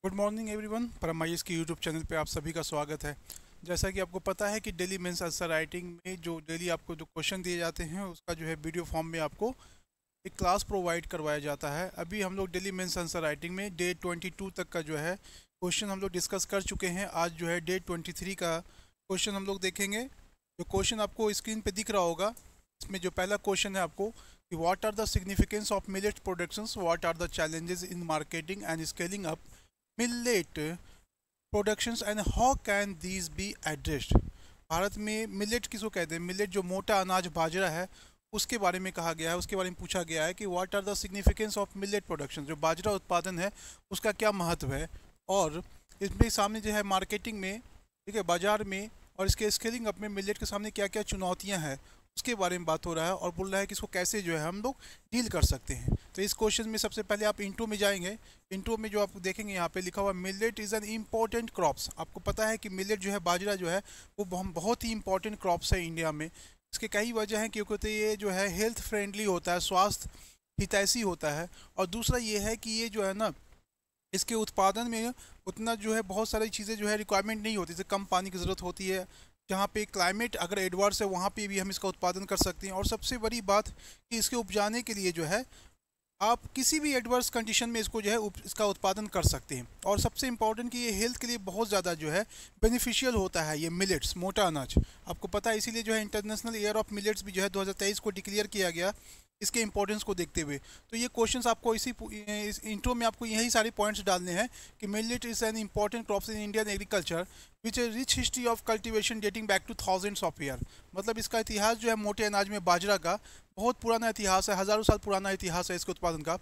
Good morning everyone. परम IAS के YouTube channel पे आप सभी का स्वागत है। जैसा कि आपको पता है कि डेली मेंस आंसर राइटिंग में जो डेली आपको जो क्वेश्चन दिए जाते हैं उसका जो है वीडियो फॉर्म में आपको एक क्लास प्रोवाइड करवाया जाता है। अभी हम लोग डेली मेंस आंसर राइटिंग में डे 22 तक का जो है क्वेश्चन हम लोग डिस्कस कर चुके हैं। आज जो है डे 23 का क्वेश्चन हम लोग देखेंगे। जो क्वेश्चन आपको स्क्रीन पे दिख रहा होगा, इसमें जो पहला क्वेश्चन है आपको कि what are the significance of millet productions, what are the challenges in marketing and scaling up millet productions and how can these be addressed. Bharat में मिलेट किसको कहते हैं? मिलेट जो मोटा अनाज बाजरा है उसके बारे में कहा गया है, उसके बारे में पूछा गया है कि what are the significance of millet production, जो बाजरा उत्पादन है उसका क्या महत्व है। और इसमें सामने जो है मार्केटिंग में, ठीक है, बाजार में और इसके स्केलिंग अप में मिलेट के सामने क्या क्या चुनौतियां हैं उसके बारे में बात हो रहा है और बोल रहा है कि इसको कैसे जो है हम लोग डील कर सकते हैं। तो इस क्वेश्चन में सबसे पहले आप इंट्रो में जाएंगे। इंट्रो में जो आप देखेंगे यहाँ पे लिखा हुआ millet is an important crops. आपको पता है कि मिलेट जो है बाजरा जो है वो बहुत ही इंपॉर्टेंट क्रॉप्स है इंडिया में। इसके कई वजह हैं, क्योंकि तो ये जो है हेल्थ फ्रेंडली होता है, स्वास्थ्य हितैषी होता है। और दूसरा ये है कि ये जो है ना, इसके उत्पादन में उतना जो है बहुत सारी चीज़ें जो है रिक्वायरमेंट नहीं होती, जैसे कम पानी की ज़रूरत होती है। जहाँ पे क्लाइमेट अगर एडवर्स है वहाँ पे भी हम इसका उत्पादन कर सकते हैं। और सबसे बड़ी बात कि इसके उपजाने के लिए जो है आप किसी भी एडवर्स कंडीशन में इसको जो है इसका उत्पादन कर सकते हैं। और सबसे इम्पॉर्टेंट कि ये हेल्थ के लिए बहुत ज़्यादा जो है बेनिफिशियल होता है ये मिलेट्स, मोटा अनाज। आपको पता है, इसीलिए जो है इंटरनेशनल ईयर ऑफ मिलेट्स भी जो है 2023 को डिक्लेयर किया गया इसके इंपॉर्टेंस को देखते हुए। तो ये क्वेश्चंस आपको इस इंट्रो में आपको यही सारे पॉइंट्स डालने हैं कि millet is an important crops in Indian agriculture which A rich history of cultivation dating back two thousands of year. मतलब इसका इतिहास जो है मोटे अनाज में बाजरा का बहुत पुराना इतिहास है, हज़ारों साल पुराना इतिहास है इसके उत्पादन का।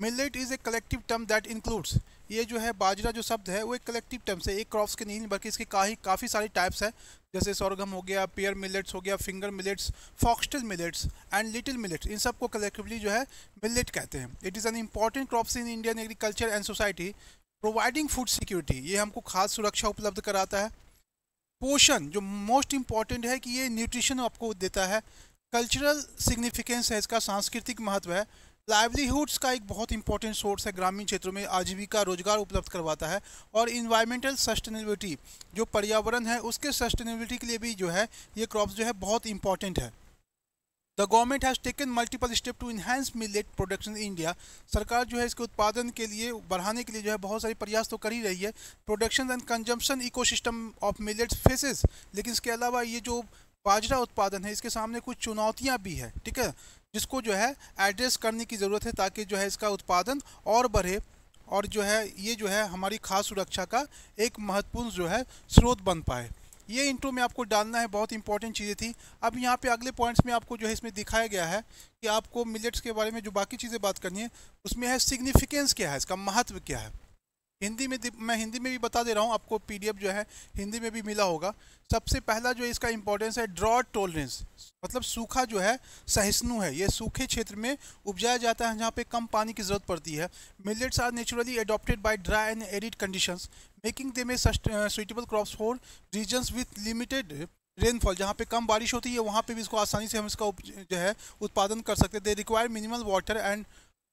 Millet is a collective term that includes, ये जो है बाजरा जो शब्द है वो एक कलेक्टिव टर्म से, एक क्रॉप्स के नहीं बल्कि इसके काफ़ी सारे टाइप्स है, जैसे सोरगम हो गया, पेयर मिलेट्स हो गया, finger millets, foxtail millets and little millets. इन सबको कलेक्टिवली जो है मिलेट कहते हैं। It is an important crops in Indian agriculture and society providing food security, ये हमको खाद्य सुरक्षा उपलब्ध कराता है। पोषण जो मोस्ट इम्पॉर्टेंट है कि ये न्यूट्रिशन आपको देता है। कल्चरल सिग्निफिकेंस है, इसका सांस्कृतिक महत्व है। लाइवलीहुड्स का एक बहुत इंपॉर्टेंट सोर्स है, ग्रामीण क्षेत्रों में आजीविका रोजगार उपलब्ध करवाता है। और इन्वायरमेंटल सस्टेनेबिलिटी, जो पर्यावरण है उसके सस्टेनेबिलिटी के लिए भी जो है ये क्रॉप्स जो है बहुत इंपॉर्टेंट है। The government has taken multiple step to enhance millet production in India. सरकार जो है इसके उत्पादन के लिए, बढ़ाने के लिए जो है बहुत सारे प्रयास तो कर ही रही है। Production and consumption ecosystem of millets faces, लेकिन इसके अलावा ये जो बाजरा उत्पादन है इसके सामने कुछ चुनौतियां भी है, ठीक है, जिसको जो है एड्रेस करने की ज़रूरत है ताकि जो है इसका उत्पादन और बढ़े और जो है ये जो है हमारी खाद्य सुरक्षा का एक महत्वपूर्ण जो है स्रोत बन पाए। ये इंट्रो में आपको डालना है, बहुत इंपॉर्टेंट चीज़ें थी। अब यहाँ पे अगले पॉइंट्स में आपको जो है इसमें दिखाया गया है कि आपको मिलेट्स के बारे में जो बाकी चीज़ें बात करनी है उसमें है सिग्निफिकेंस क्या है, इसका महत्व क्या है। हिंदी में मैं हिंदी में भी बता दे रहा हूँ, आपको पीडीएफ जो है हिंदी में भी मिला होगा। सबसे पहला जो इसका इंपॉर्टेंस है ड्रॉट टॉलरेंस, मतलब सूखा जो है सहिष्णु है। ये सूखे क्षेत्र में उपजाया जाता है जहाँ पे कम पानी की ज़रूरत पड़ती है। Millets are naturally adopted by dry and arid conditions making them a suitable crops for regions with limited rainfall. जहाँ पे कम बारिश होती है वहाँ पे भी इसको आसानी से हम इसका जो है उत्पादन कर सकते हैं। They require minimal water and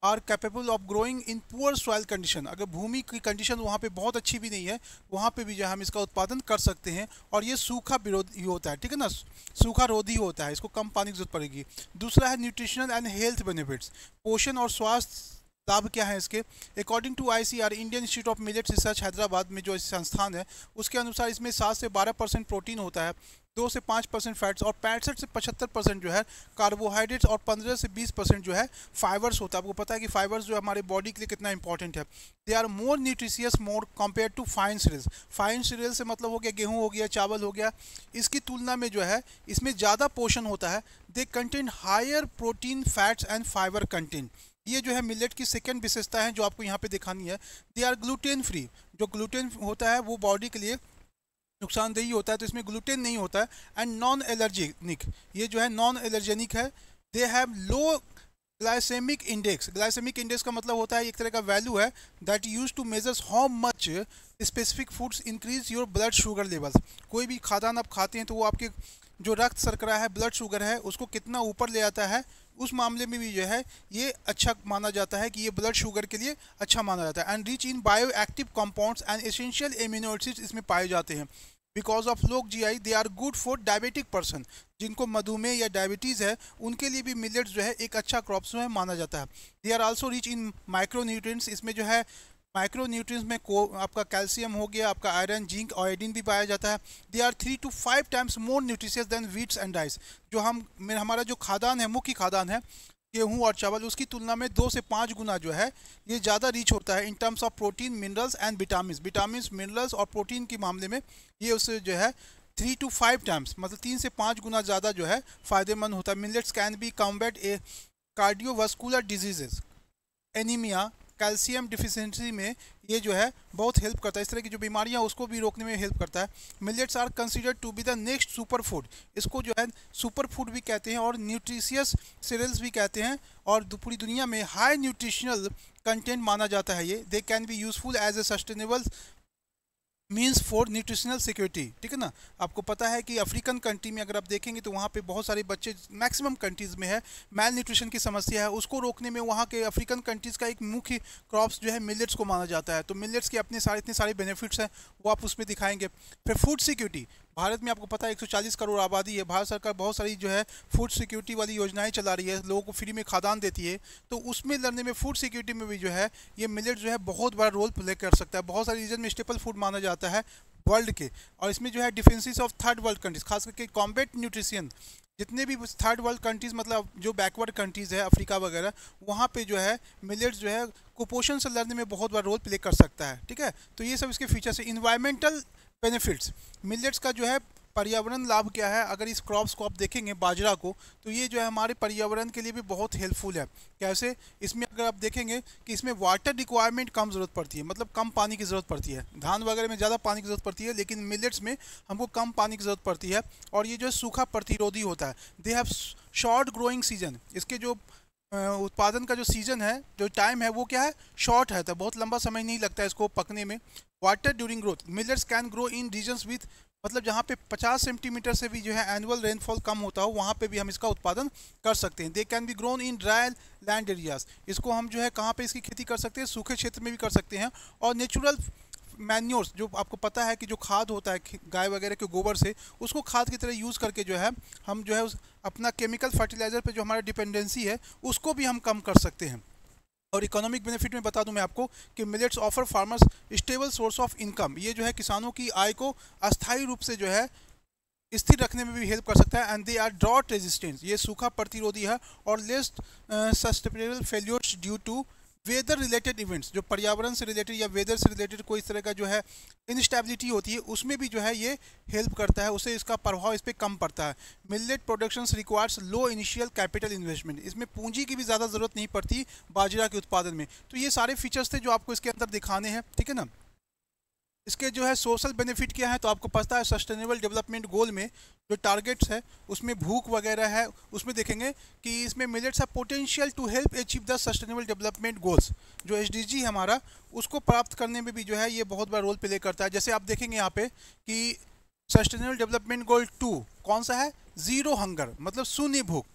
are capable of growing in poor soil condition. अगर भूमि की कंडीशन वहाँ पे बहुत अच्छी भी नहीं है वहाँ पे भी जो है हम इसका उत्पादन कर सकते हैं। और ये सूखा विरोधी होता है, ठीक है ना, सूखा रोधी होता है, इसको कम पानी की जरूरत पड़ेगी। दूसरा है न्यूट्रिशनल एंड हेल्थ बेनिफिट्स, पोषण और स्वास्थ्य लाभ क्या है इसके। According to ICR, Indian Institute of Millet Research Hyderabad में जो संस्थान है उसके अनुसार इसमें 7 से 12% प्रोटीन होता है, 2 से 5% फैट्स और 65 से 75% जो है कार्बोहाइड्रेट्स और 15 से 20% जो है फाइबर्स होता है। आपको पता है कि फाइबर्स जो हमारे बॉडी के लिए कितना इंपॉर्टेंट है। They are more nutritious more compare to fine cereals. Fine cereal से मतलब हो गया गेहूँ हो गया, चावल हो गया, इसकी तुलना में जो है इसमें ज़्यादा पोषण होता है। They contain higher protein fats and fibre content. ये जो है मिलेट की सेकंड विशेषता है जो आपको यहाँ पे दिखानी है। दे आर ग्लूटेन फ्री, जो ग्लूटेन होता है वो बॉडी के लिए नुकसानदेही होता है, तो इसमें ग्लूटेन नहीं होता है। एंड नॉन एलर्जेनिक, ये जो है नॉन एलर्जेनिक है। They have low glycaemic index. Glycaemic index का मतलब होता है एक तरह का वैल्यू है that use to measures how much specific foods increase your blood sugar levels. कोई भी खाद्यान्न आप खाते हैं तो वो आपके जो रक्त शर्करा है, ब्लड शुगर है, उसको कितना ऊपर ले आता है, उस मामले में भी जो है ये अच्छा माना जाता है कि ये ब्लड शुगर के लिए अच्छा माना जाता है। And rich in bio active compounds and essential amino acids इसमें पाए जाते हैं। Because of low GI they are good for diabetic person, जिनको मधुमेह या डायबिटीज़ है उनके लिए भी मिलेट्स जो है एक अच्छा क्रॉप्स में माना जाता है। They are also rich in micronutrients, इसमें जो है माइक्रोन्यूट्रिएंट्स में आपका कैल्शियम हो गया, आपका आयरन, जिंक, आयोडीन भी पाया जाता है। They are 3 to 5 times more nutritious than wheats and rice. जो हमारा जो खाद्यान्न है, मुख्य खाद्यान्न है गेहूं और चावल, उसकी तुलना में 2 से 5 गुना जो है ये ज़्यादा रिच होता है in terms of protein, minerals and vitamin, minerals और प्रोटीन के मामले में ये उससे जो है 3 to 5 टाइम्स, मतलब 3 से 5 गुना ज़्यादा जो है फ़ायदेमंद होता है। Millets can B combat A cardiovascular diseases, anaemia, calcium deficiency में ये जो है बहुत हेल्प करता है। इस तरह की जो बीमारियां उसको भी रोकने में हेल्प करता है। Millets are considered to be the next super food, इसको जो है सुपर फूड भी कहते हैं और न्यूट्रिशियस सीरियल्स भी कहते हैं, और पूरी दुनिया में हाई न्यूट्रिशनल कंटेंट माना जाता है ये। They can be useful as a sustainable means for nutritional security, ठीक है ना। आपको पता है कि अफ्रीकन कंट्री में अगर आप देखेंगे तो वहाँ पे बहुत सारे बच्चे, मैक्सिमम कंट्रीज़ में है मैल न्यूट्रिशन की समस्या है, उसको रोकने में वहाँ के अफ्रीकन कंट्रीज़ का एक मुख्य क्रॉप्स जो है मिलेट्स को माना जाता है। तो मिलेट्स के अपने इतने सारे बेनिफिट्स हैं, वो आप उसमें दिखाएंगे। फिर फूड सिक्योरिटी, भारत में आपको पता है 140 करोड़ आबादी है, भारत सरकार बहुत सारी जो है फूड सिक्योरिटी वाली योजनाएं चला रही है, लोगों को फ्री में खाद्यान्न देती है। तो उसमें लड़ने में, फूड सिक्योरिटी में भी जो है ये मिलेट जो है बहुत बड़ा रोल प्ले कर सकता है। बहुत सारे रीजन में स्टेपल फूड माना जाता है वर्ल्ड के, और इसमें जो है defences of third world countries, खास करके कॉम्बैट न्यूट्रिशन, जितने भी थर्ड वर्ल्ड कंट्रीज़, मतलब जो बैकवर्ड कंट्रीज़ है अफ्रीका वगैरह, वहाँ पे जो है मिलेट्स जो है कुपोषण से लड़ने में बहुत बड़ा रोल प्ले कर सकता है, ठीक है। तो ये सब इसके फीचर्स है। इन्वायरमेंटल बेनिफिट्स, मिलेट्स का जो है पर्यावरण लाभ क्या है, अगर इस क्रॉप्स को आप देखेंगे बाजरा को, तो ये जो है हमारे पर्यावरण के लिए भी बहुत हेल्पफुल है। कैसे? इसमें अगर आप देखेंगे कि इसमें वाटर रिक्वायरमेंट कम ज़रूरत पड़ती है, मतलब कम पानी की ज़रूरत पड़ती है। धान वगैरह में ज़्यादा पानी की ज़रूरत पड़ती है, लेकिन मिलेट्स में हमको कम पानी की ज़रूरत पड़ती है, और ये जो है सूखा प्रतिरोधी होता है। They have short growing season, इसके जो उत्पादन का जो सीजन है, जो टाइम है, वो क्या है, शॉर्ट है, तो बहुत लंबा समय नहीं लगता है इसको पकने में। Water during growth, millets can grow in regions with, मतलब जहाँ पे 50 सेंटीमीटर से भी जो है एनुअल रेनफॉल कम होता हो, वहाँ पे भी हम इसका उत्पादन कर सकते हैं। दे can B grown in dry land areas, इसको हम जो है कहाँ पे इसकी खेती कर सकते हैं, सूखे क्षेत्र में भी कर सकते हैं। और नेचुरल मैन्योर्स, जो आपको पता है कि जो खाद होता है गाय वगैरह के गोबर से, उसको खाद की तरह यूज़ करके जो है हम जो है अपना केमिकल फर्टिलाइज़र पे जो हमारा डिपेंडेंसी है उसको भी हम कम कर सकते हैं। और इकोनॉमिक बेनिफिट में बता दूं मैं आपको कि millets offer farmers stable source of income, ये जो है किसानों की आय को अस्थायी रूप से जो है स्थिर रखने में भी हेल्प कर सकता है। And they are drought resistance, ये सूखा प्रतिरोधी है, और less sustainable failures due to weather related events, जो पर्यावरण से रिलेटेड या वेदर से रिलेटेड कोई इस तरह का जो है इनस्टेबिलिटी होती है, उसमें भी जो है ये हेल्प करता है, उससे इसका प्रभाव इस पर कम पड़ता है। मिलेट प्रोडक्शंस रिक्वायर्स लो इनिशियल कैपिटल इन्वेस्टमेंट, इसमें पूंजी की भी ज़्यादा ज़रूरत नहीं पड़ती बाजरा के उत्पादन में। तो ये सारे फीचर्स थे जो आपको इसके अंदर दिखाने हैं, ठीक है ना। इसके जो है सोशल बेनिफिट क्या है, तो आपको पता है सस्टेनेबल डेवलपमेंट गोल में जो टारगेट्स है उसमें भूख वगैरह है, उसमें देखेंगे कि इसमें मिलेट्स है potential to help achieve the sustainable development goals, जो एसडीजी हमारा, उसको प्राप्त करने में भी जो है ये बहुत बड़ा रोल प्ले करता है। जैसे आप देखेंगे यहाँ पे कि सस्टेनेबल डेवलपमेंट गोल 2 कौन सा है, ज़ीरो हंगर, मतलब शून्य भूख।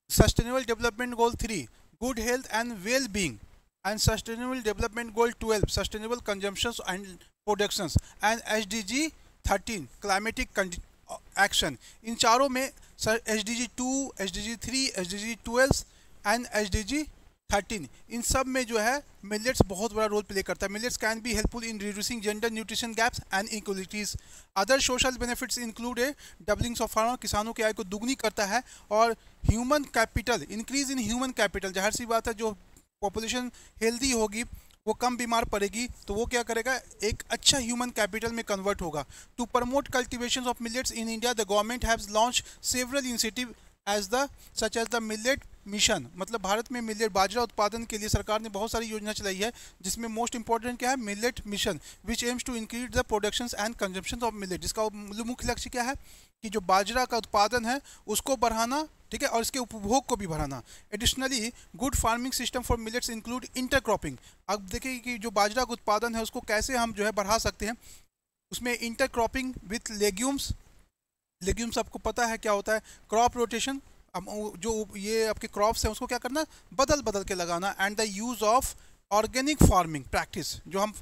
Sustainable development goal 3 good health and well being, and sustainable development goal 12 sustainable consumptions and productions, and SDG 13 climatic action. इन चारों में SDG 2, SDG 3, SDG 12 and SDG 13, इन सब में जो है मिलेट्स बहुत बड़ा रोल प्ले करता है। Millets can be helpful in reducing gender nutrition gaps and equalities. Other social benefits include a doublings of farmer, किसानों की आय को दुगनी करता है, और human capital, increase in human capital, जाहिर सी बात है जो पॉपुलेशन हेल्दी होगी वो कम बीमार पड़ेगी, तो वो क्या करेगा, एक अच्छा ह्यूमन कैपिटल में कन्वर्ट होगा। To promote cultivation of millets in India the government has launch several initiative as the such as the millet mission, मतलब भारत में मिलेट बाजरा उत्पादन के लिए सरकार ने बहुत सारी योजना चलाई है, जिसमें मोस्ट इंपॉर्टेंट क्या है, millet mission, which aims to increase the production and consumption of millet, जिसका मुख्य लक्ष्य क्या है कि जो बाजरा का उत्पादन है उसको बढ़ाना, ठीक है, और इसके उपभोग को भी बढ़ाना। Additionally good farming system for millets include intercropping. अब देखिए कि जो बाजरा का उत्पादन है उसको कैसे हम जो है बढ़ा सकते हैं, उसमें इंटरक्रॉपिंग विथ लेग्यूम्स, लेग्यूम्स आपको पता है क्या होता है, क्रॉप रोटेशन। जो ये आपके क्रॉप्स हैं उसको क्या करना, बदल बदल के लगाना। And the use of organic farming practice, जो हम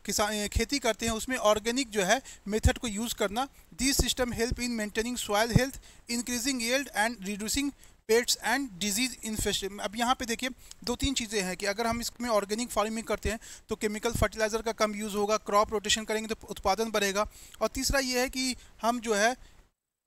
किसान खेती करते हैं उसमें ऑर्गेनिक जो है मेथड को यूज़ करना। This system help in maintaining soil health, increasing yield and reducing pets and disease infestation. अब यहाँ पे देखिए दो तीन चीज़ें हैं कि अगर हम इसमें ऑर्गेनिक फार्मिंग करते हैं तो केमिकल फर्टिलाइज़र का कम यूज़ होगा, क्रॉप रोटेशन करेंगे तो उत्पादन बढ़ेगा। और तीसरा ये है कि हम जो है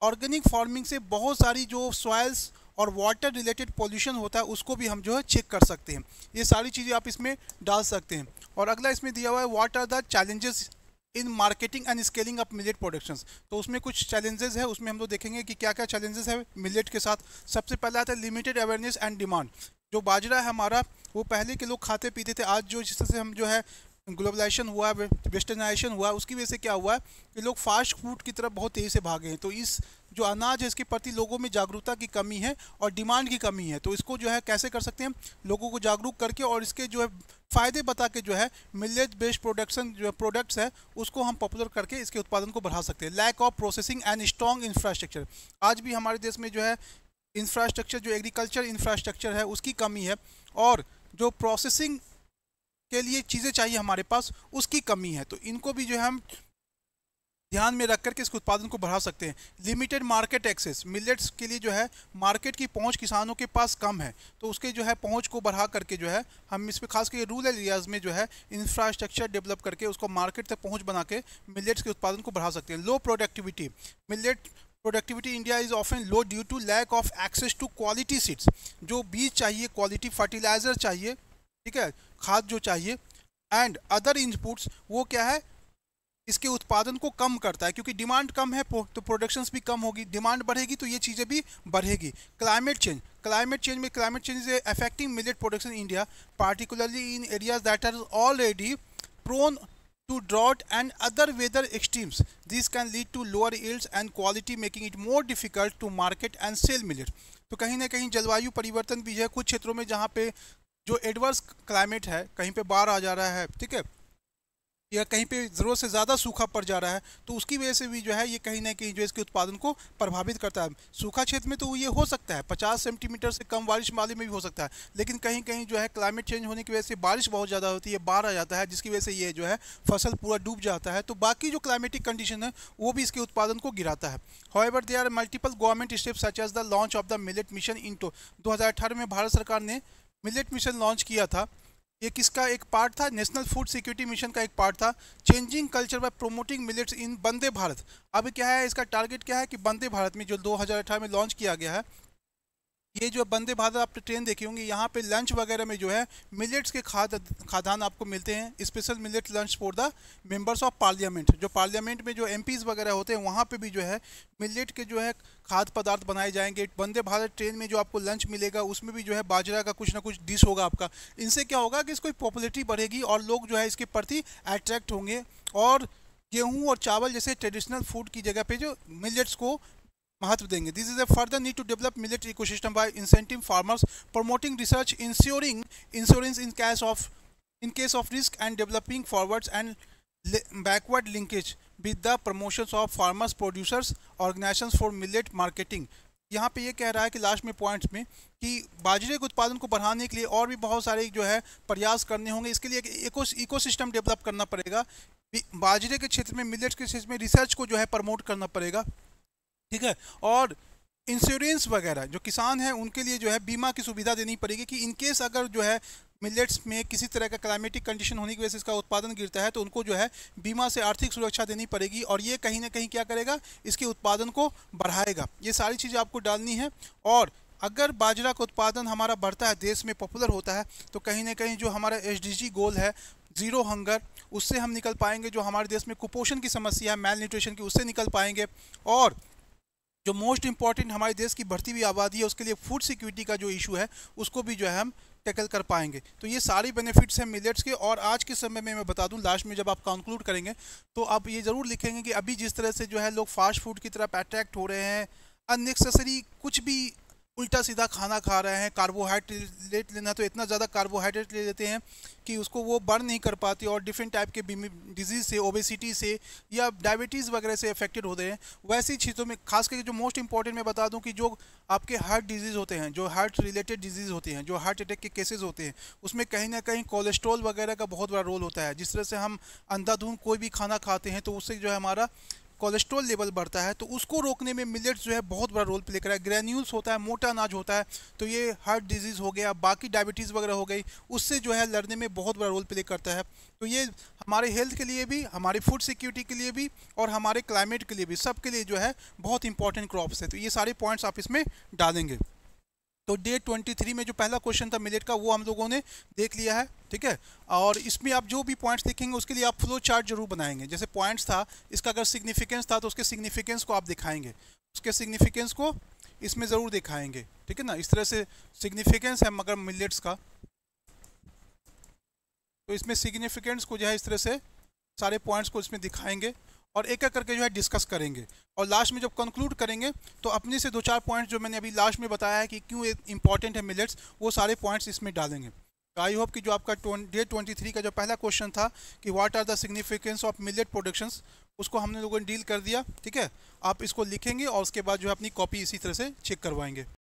ऑर्गेनिक फार्मिंग से बहुत सारी जो सॉइल्स और वाटर रिलेटेड पॉल्यूशन होता है उसको भी हम जो है चेक कर सकते हैं। ये सारी चीज़ें आप इसमें डाल सकते हैं। और अगला इसमें दिया हुआ है what are the challenges in marketing and scaling up millet productions. तो उसमें कुछ चैलेंजेस है, उसमें हम लोग देखेंगे कि क्या क्या चैलेंजेस है मिलेट के साथ। सबसे पहला आता है लिमिटेड अवेयरनेस एंड डिमांड। जो बाजरा है हमारा, वो पहले के लोग खाते पीते थे, आज जो जिस तरह से हम जो है ग्लोबलाइजेशन हुआ, वेस्टर्नाइजेशन हुआ, उसकी वजह से क्या हुआ है कि लोग फास्ट फूड की तरफ बहुत तेज़ी से भागे हैं। तो इस जो अनाज है इसके प्रति लोगों में जागरूकता की कमी है और डिमांड की कमी है। तो इसको जो है कैसे कर सकते हैं, लोगों को जागरूक करके और इसके जो है फ़ायदे बता के जो है मिलेट बेस्ड प्रोडक्शन जो प्रोडक्ट्स है उसको हम पॉपुलर करके इसके उत्पादन को बढ़ा सकते हैं। Lack of processing and strong infrastructure, आज भी हमारे देश में जो है इंफ्रास्ट्रक्चर, जो एग्रीकल्चर इंफ्रास्ट्रक्चर है उसकी कमी है, और जो प्रोसेसिंग के लिए चीज़ें चाहिए हमारे पास उसकी कमी है। तो इनको भी जो है हम ध्यान में रख करके इसके उत्पादन को बढ़ा सकते हैं। लिमिटेड मार्केट एक्सेस, मिलेट्स के लिए जो है मार्केट की पहुंच किसानों के पास कम है, तो उसके जो है पहुंच को बढ़ा करके जो है हम इस पर खास करके रूरल एरियाज़ में जो है इंफ्रास्ट्रक्चर डेवलप करके उसको मार्केट तक पहुंच बना के मिलेट्स के उत्पादन को बढ़ा सकते हैं। Low productivity, millet productivity India is often low due to lack of access to quality seeds. जो बीज चाहिए, क्वालिटी फर्टिलाइज़र चाहिए, ठीक है, खाद जो चाहिए, एंड अदर इनपुट्स, वो क्या है इसके उत्पादन को कम करता है। क्योंकि डिमांड कम है तो प्रोडक्शंस भी कम होगी, डिमांड बढ़ेगी तो ये चीज़ें भी बढ़ेगी। Climate change, climate change is affecting millet production India particularly in areas that are already prone to drought and other weather extremes. These can lead to lower yields and quality, making it more difficult to market and sell millet. तो कहीं ना कहीं जलवायु परिवर्तन भी है कुछ क्षेत्रों में, जहाँ पे जो एडवर्स क्लाइमेट है, कहीं पे बाढ़ आ जा रहा है, ठीक है, या कहीं पे ज़रूरत से ज़्यादा सूखा पड़ जा रहा है, तो उसकी वजह से भी जो है ये कहीं ना कहीं जो इसके उत्पादन को प्रभावित करता है। सूखा क्षेत्र में तो ये हो सकता है, 50 सेंटीमीटर से कम बारिश वाले में भी हो सकता है, लेकिन कहीं कहीं जो है क्लाइमेट चेंज होने की वजह से बारिश बहुत ज़्यादा होती है, बाढ़ आ जाता है, जिसकी वजह से ये जो है फसल पूरा डूब जाता है। तो बाकी जो क्लाइमेटिक कंडीशन है वो भी इसके उत्पादन को गिराता है। However there are multiple government steps such as the launch of the millet mission in 2018 में भारत सरकार ने मिलेट मिशन लॉन्च किया था। ये किसका एक पार्ट था, नेशनल फूड सिक्योरिटी मिशन का एक पार्ट था। Changing culture by promoting millets in Vande Bharat. अब क्या है इसका टारगेट, क्या है कि वंदे भारत में जो 2018 में लॉन्च किया गया है, ये जो वंदे भारत आप ट्रेन देखे होंगे, यहाँ पे लंच वगैरह में जो है मिलेट्स के खाद्यान्न आपको मिलते हैं। Special millet lunch for the members of parliament, जो पार्लियामेंट में जो एमपीज़ वगैरह होते हैं वहाँ पे भी जो है मिलेट के जो है खाद्य पदार्थ बनाए जाएंगे। वंदे भारत ट्रेन में जो आपको लंच मिलेगा उसमें भी जो है बाजरा का कुछ ना कुछ डिश होगा आपका। इनसे क्या होगा कि इसको पॉपुलरिटी बढ़ेगी और लोग जो है इसके प्रति अट्रैक्ट होंगे, और गेहूँ और चावल जैसे ट्रेडिशनल फूड की जगह पे जो मिलेट्स को महत्व देंगे। This is a further need to develop millet ecosystem by incentive farmers, promoting research, insuring insurance in case of risk and developing forwards and backward linkage with the promotions of farmers producers organisations for millet marketing. यहाँ पे ये कह रहा है कि last में points में कि बाजरे के उत्पादन को बढ़ाने के लिए और भी बहुत सारे जो है प्रयास करने होंगे। इसके लिए एक इकोसिस्टम डेवलप करना पड़ेगा। बाजरे के क्षेत्र में, मिलेट्स के क्षेत्र में रिसर्च को जो है प्रमोट करना पड़ेगा, ठीक है, और इंश्योरेंस वगैरह जो किसान हैं उनके लिए जो है बीमा की सुविधा देनी पड़ेगी कि इनकेस अगर जो है मिलेट्स में किसी तरह का क्लाइमेटिक कंडीशन होने की वजह से इसका उत्पादन गिरता है तो उनको जो है बीमा से आर्थिक सुरक्षा देनी पड़ेगी, और ये कहीं ना कहीं क्या करेगा, इसके उत्पादन को बढ़ाएगा। ये सारी चीज़ें आपको डालनी है। और अगर बाजरा का उत्पादन हमारा बढ़ता है, देश में पॉपुलर होता है, तो कहीं ना कहीं जो हमारा SDG गोल है ज़ीरो हंगर, उससे हम निकल पाएंगे। जो हमारे देश में कुपोषण की समस्या है, मैल न्यूट्रिशन की, उससे निकल पाएंगे। और जो मोस्ट इंपॉर्टेंट हमारे देश की बढ़ती हुई आबादी है उसके लिए फूड सिक्योरिटी का जो इशू है उसको भी जो है हम टैकल कर पाएंगे। तो ये सारी बेनिफिट्स हैं मिलेट्स के। और आज के समय में मैं बता दूं, लास्ट में जब आप कंक्लूड करेंगे तो आप ये ज़रूर लिखेंगे कि अभी जिस तरह से जो है लोग फास्ट फूड की तरफ अट्रैक्ट हो रहे हैं, अननेसेसरी कुछ भी उल्टा सीधा खाना खा रहे हैं, कार्बोहाइड्रेट लेना तो इतना ज़्यादा कार्बोहाइड्रेट ले लेते हैं कि उसको वो बर्न नहीं कर पाती और डिफरेंट टाइप के डिजीज़ से, ओबेसिटी से या डायबिटीज़ वगैरह से अफेक्टेड होते हैं। वैसी चीज़ों में खास करके जो मोस्ट इंपॉर्टेंट मैं बता दूं कि जो आपके हार्ट डिजीज़ होते हैं, जो हार्ट रिलेटेड डिजीज़ होते हैं, जो हार्ट अटैक के केसेस होते हैं, उसमें कहीं ना कहीं कोलेस्ट्रॉल वगैरह का बहुत बड़ा रोल होता है। जिस तरह से हम अंधाधुंध कोई भी खाना खाते हैं तो उससे जो है हमारा कोलेस्ट्रॉल लेवल बढ़ता है, तो उसको रोकने में मिलेट्स जो है बहुत बड़ा रोल प्ले कर रहा है। ग्रेन्यूल्स होता है, मोटा अनाज होता है, तो ये हार्ट डिजीज़ हो गया, बाकी डायबिटीज़ वगैरह हो गई, उससे जो है लड़ने में बहुत बड़ा रोल प्ले करता है। तो ये हमारे हेल्थ के लिए भी, हमारी फूड सिक्योरिटी के लिए भी और हमारे क्लाइमेट के लिए भी, सब के लिए जो है बहुत इंपॉर्टेंट क्रॉप्स है। तो ये सारे पॉइंट्स आप इसमें डालेंगे। तो डे 23 में जो पहला क्वेश्चन था मिलेट का, वो हम लोगों ने देख लिया है, ठीक है। और इसमें आप जो भी पॉइंट्स देखेंगे उसके लिए आप फ्लो चार्ट जरूर बनाएंगे। जैसे पॉइंट्स था, इसका अगर सिग्निफिकेंस था तो उसके सिग्निफिकेंस को आप दिखाएंगे, उसके सिग्निफिकेंस को इसमें ज़रूर दिखाएंगे, ठीक है ना। इस तरह से सिग्निफिकेंस है मगर मिलेट्स का, तो इसमें सिग्निफिकेंस को जो है इस तरह से सारे पॉइंट्स को इसमें दिखाएंगे और एक एक करके जो है डिस्कस करेंगे। और लास्ट में जब कंक्लूड करेंगे तो अपने से 2-4 पॉइंट्स जो मैंने अभी लास्ट में बताया है कि क्यों इंपॉर्टेंट है मिलेट्स, वो सारे पॉइंट्स इसमें डालेंगे। तो आई होप कि जो आपका डे 23 का जो पहला क्वेश्चन था कि what are the significance of millet productions, उसको हमने लोगों ने डील कर दिया, ठीक है। आप इसको लिखेंगे और उसके बाद जो है अपनी कॉपी इसी तरह से चेक करवाएंगे।